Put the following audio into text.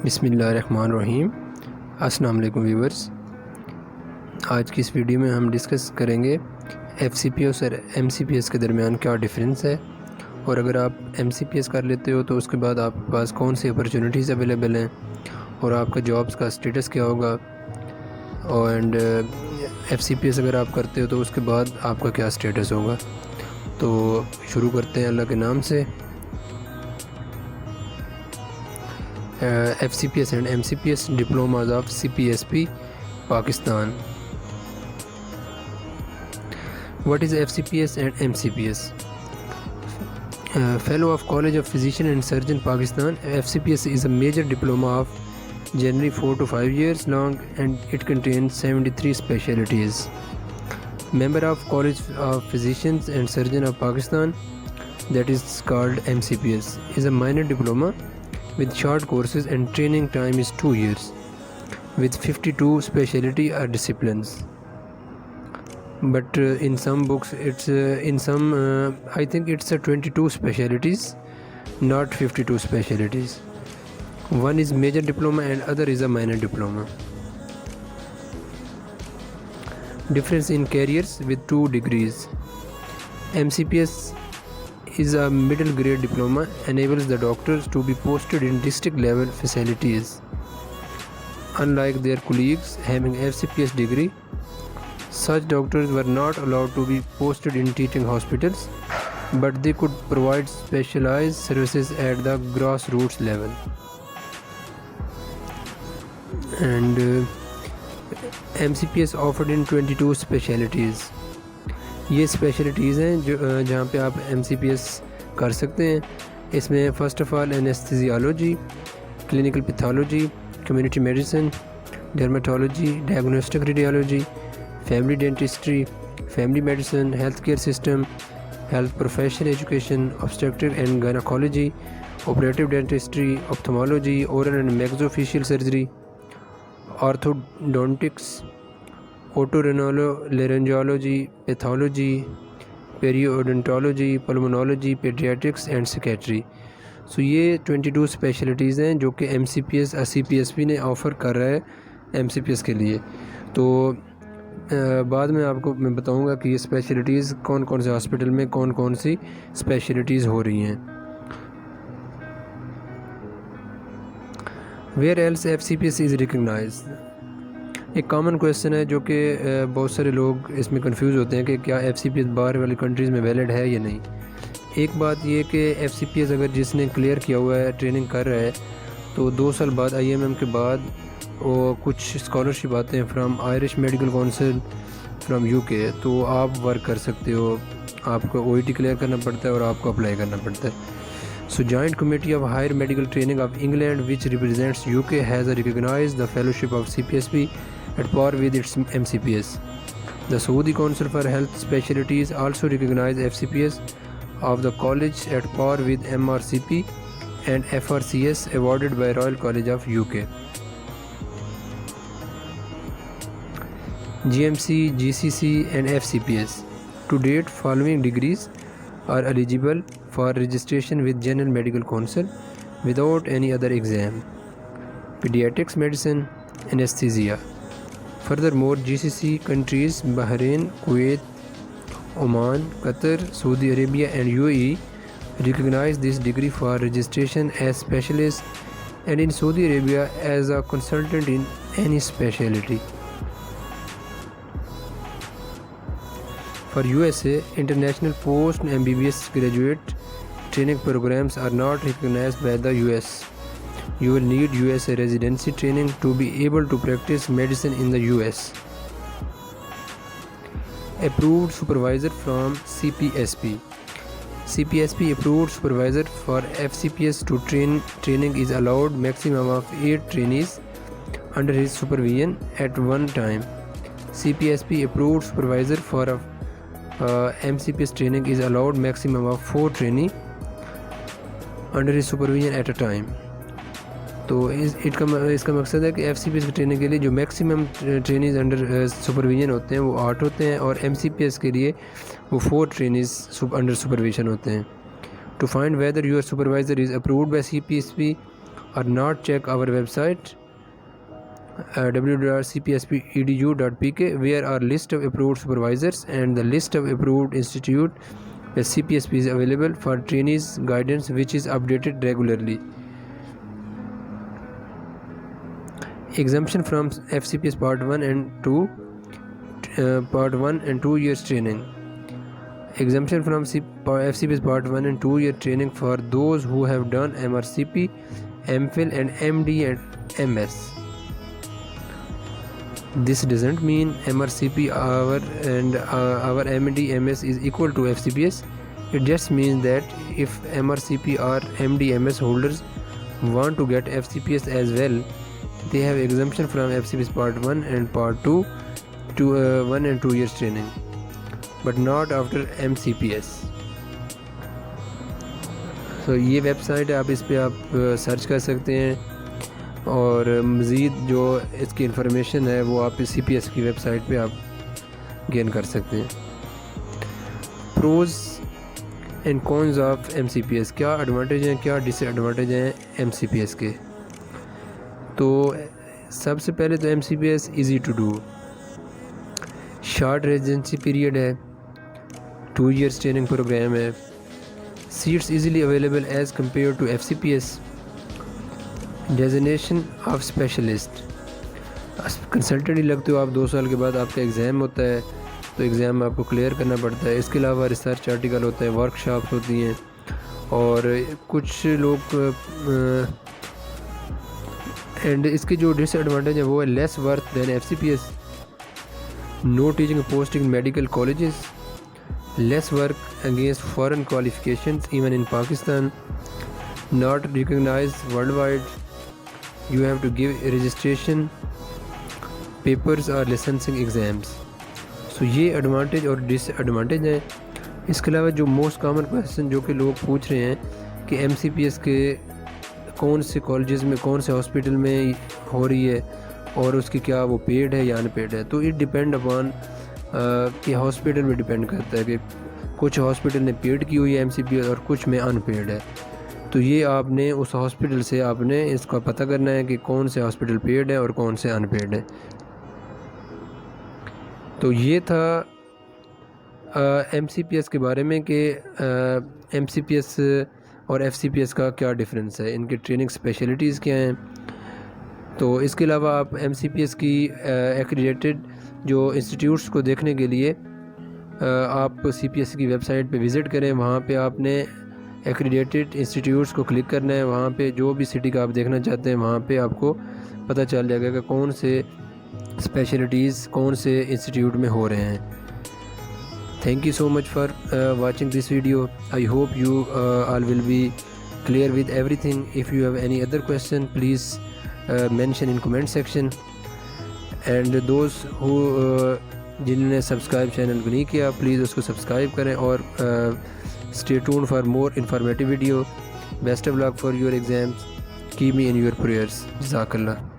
بسم اللہ الرحمن الرحیم۔ السلام علیکم ویورز، آج کی اس ویڈیو میں ہم ڈسکس کریں گے ایف سی پی ایس اور ایم سی پی ایس کے درمیان کیا ڈیفرنس ہے، اور اگر آپ ایم سی پی ایس کر لیتے ہو تو اس کے بعد آپ کے پاس کون سی اپرچونیٹیز اویلیبل ہیں اور آپ کا جابس کا اسٹیٹس کیا ہوگا، and F C P S اگر آپ کرتے ہو تو اس کے بعد آپ کا کیا اسٹیٹس ہوگا۔ تو شروع کرتے ہیں اللہ کے نام سے۔ F C P S and M C P S diplomas of C P S P Pakistan. What is FCPS and MCPS? Fellow of College of Physician and Surgeon Pakistan, FCPS is a major diploma of generally 4 to 5 years long and it contains 73 specialties. Member of College of Physicians and Surgeon of Pakistan, that is called MCPS, is a minor diploma with short courses and training time is 2 years with 52 specialty or disciplines. But in some books it's I think it's 22 specialties, not 52 specialties. One is major diploma and other is a minor diploma. Difference in careers with 2 degrees. MCPS is a middle grade diploma, enables the doctors to be posted in district level facilities. Unlike their colleagues having FCPS degree, such doctors were not allowed to be posted in teaching hospitals, but they could provide specialized services at the grassroots level. And MCPS offered in 22 specialties. یہ specialities ہیں جہاں پہ آپ M C P S کر سکتے ہیں۔ اس میں first of all anaesthesiology, clinical pathology, community medicine, dermatology, diagnostic radiology, family dentistry, family medicine, health care system, health professional education, obstetric and gynaecology, operative dentistry, ophthalmology، oral and maxillofacial surgery, orthodontics, otorhinolaryngology, pathology, periodontology, pulmonology, paediatrics and psychiatry. So یہ 22 specialities ہیں جو کہ M C P S C P S P نے offer کر رہا ہے M C P S کے لیے۔ تو بعد میں آپ کو میں بتاؤں گا کہ یہ اسپیشلٹیز کون کون سے ہاسپٹل میں کون کون سی اسپیشلٹیز ہو رہی ہیں۔ Where else F C P S is recognized, ایک کامن کویسچن ہے جو کہ بہت سارے لوگ اس میں کنفیوز ہوتے ہیں کہ کیا ایف سی پی ایس باہر والی کنٹریز میں ویلڈ ہے یا نہیں۔ ایک بات یہ کہ ایف سی پی ایس اگر جس نے کلیئر کیا ہوا ہے، ٹریننگ کر رہا ہے، تو 2 سال بعد آئی ایم ایم کے بعد وہ کچھ اسکالرشپ آتے ہیں from Irish medical council from you کے، تو آپ ورک کر سکتے ہو۔ آپ کو او ای ٹی کلیئر کرنا پڑتا ہے اور آپ کو اپلائی کرنا پڑتا ہے۔ So joint committee of higher medical training of England which represents U K has recognised the fellowship of C P S P at par with its MCPS. The Saudi Council for Health Specialties also recognized FCPS of the college at par with MRCP and FRCS awarded by Royal College of UK. GMC, GCC and FCPS. To date, following degrees are eligible for registration with General Medical Council without any other exam. Pediatrics medicine, anesthesia. Furthermore, GCC countries Bahrain, Kuwait, Oman, Qatar, Saudi Arabia and UAE recognize this degree for registration as specialist, and in Saudi Arabia as a consultant in any specialty. For USA, international post MBBS graduate training programs are not recognized by the US. You will need USA residency training to be able to practice medicine in the US. Approved supervisor from CPSP. CPSP approved supervisor for FCPS to training is allowed maximum of 8 trainees under his supervision at one time. CPSP approved supervisor for MCPS training is allowed maximum of 4 trainees under his supervision at a time. تو اس کا مقصد ہے کہ FCPS کی training کے لیے جو maximum trainees under supervision ہوتے ہیں وہ 8 ہوتے ہیں، اور MCPS کے لیے وہ 4 ٹرینیز انڈر سپرویژن ہوتے ہیں. To find whether your supervisor is approved by CPSP اور not, check our website www.cpsp.edu.pk where are list of approved supervisors and the list of approved institute where CPSP is available for trainees guidance which is updated regularly. Exemption from FCPS Part 1 and 2 years training. Exemption from FCPS Part 1 and 2 year training for those who have done MRCP, MPhil and MD and MS. This doesn't mean MRCP our MD MS is equal to FCPS. It just means that if MRCP or MD MS holders want to get FCPS as well, they have exemption from FCPS Part 1 and Part 2 to 1 and 2 years training, but not after MCPS. So یہ web site ہے، آپ اس پہ آپ search کر سکتے ہیں، اور مزید جو اس کی انفارمیشن ہے وہ آپ CPS کی ویب سائٹ پہ آپ گین کر سکتے ہیں. Pros and cons of MCPS، کیا ایڈوانٹیج ہیں، کیا ڈس ایڈوانٹیج ہیں MCPS کے. تو سب سے پہلے تو MCPS easy to do, short residency period ہے، 2 years ٹریننگ پروگرام ہے، seats easily available as compare to FCPS. Designation of specialist, consultant ہی لگتے ہو آپ، 2 سال کے بعد آپ کا ایگزام ہوتا ہے، تو ایگزام آپ کو کلیئر کرنا پڑتا ہے. اس کے علاوہ ریسرچ آرٹیکل ہوتا ہے، ورک شاپس ہوتی ہیں، اور کچھ لوگ اینڈ اس کی جو ڈس ایڈوانٹیج ہے وہ ہے less worth than FCPS. No teaching posting in medical colleges, less work against foreign qualifications even in Pakistan, not recognized worldwide. You have to give registration papers or licensing exams. So یہ advantage اور ڈس advantage ہیں. اس کے علاوہ جو most common question جو کہ لوگ پوچھ رہے ہیں کہ MCPS کے کون سے کالجز میں، کون سے ہاسپٹل میں ہو رہی ہے، اور اس کی کیا وہ پیڈ ہے یا ان پیڈ ہے. تو اٹ ڈپینڈ اپان کہ ہاسپٹل میں ڈپینڈ کرتا ہے کہ کچھ ہاسپٹل نے پیڈ کی ہوئی ہے MCPS اور کچھ میں ان پیڈ ہے. تو یہ آپ نے اس ہاسپٹل سے آپ نے اس کا پتہ کرنا ہے کہ کون سے ہاسپٹل پیڈ ہے اور کون سے ان پیڈ ہے. تو یہ تھا MCPS کے بارے میں کہ MCPS اور FCPS کا کیا ڈفرینس ہے، ان کی ٹریننگ اسپیشلٹیز کیا ہیں. تو اس کے علاوہ آپ MCPS کی ایکریڈیٹڈ جو انسٹیٹیوٹس کو دیکھنے کے لیے آپ CPS کی ویب سائٹ پہ وزٹ کریں. وہاں پہ آپ نے ایکریڈیٹڈ انسٹیٹیوٹس کو کلک کرنا ہے. وہاں پہ جو بھی سٹی کا آپ دیکھنا چاہتے ہیں وہاں پہ آپ کو پتہ چل جائے گا کہ کون سے اسپیشلٹیز کون سے انسٹیٹیوٹ میں ہو رہے ہیں. Thank you so much for watching this video. I hope you all will be clear with everything. If you have any other question, please mention in comment section. And those who جنہوں نے subscribe channel کو نہیں کیا please اس کو subscribe کریں اور stay tuned for more informative video. Best of luck for your exams. Keep me in your prayers. جزاک اللہ.